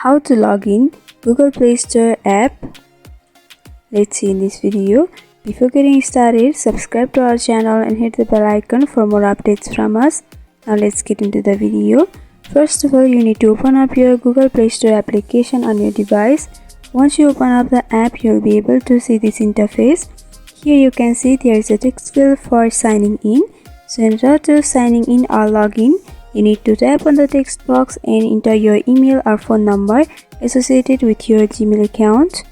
how to log in Google Play Store app. Let's see in this video. Before getting started, subscribe to our channel and hit the bell icon for more updates from us. Now let's get into the video. First of all, you need to open up your Google Play Store application on your device. Once you open up the app, you'll be able to see this interface. Here you can see there is a text field for signing in. So in order to signing in or login, you need to tap on the text box and enter your email or phone number associated with your Gmail account.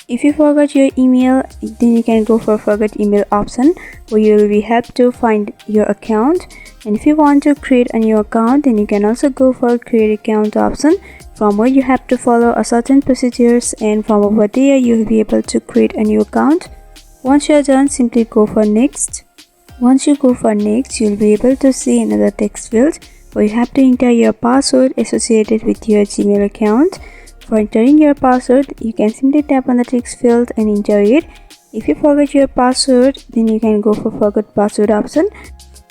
If you forgot your email, then you can go for forget email option, where you will be helped to find your account. And if you want to create a new account, then you can also go for create account option, from where you have to follow a certain procedures, and from over there you will be able to create a new account. Once you are done, simply go for next. Once you go for next, you will be able to see another text field where you have to enter your password associated with your Gmail account. For entering your password, you can simply tap on the text field and enter it. If you forget your password, then you can go for forget password option,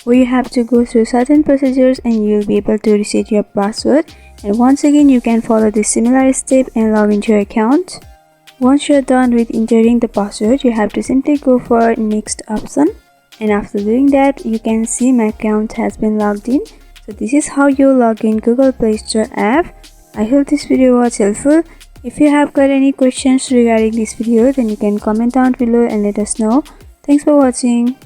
where you have to go through certain procedures and you will be able to reset your password. And once again, you can follow this similar step and log into your account. Once you are done with entering the password, you have to simply go for next option. And after doing that, you can see my account has been logged in. So this is how you log in Google Play Store app. I hope this video was helpful. If you have got any questions regarding this video, then you can comment down below and let us know. Thanks for watching.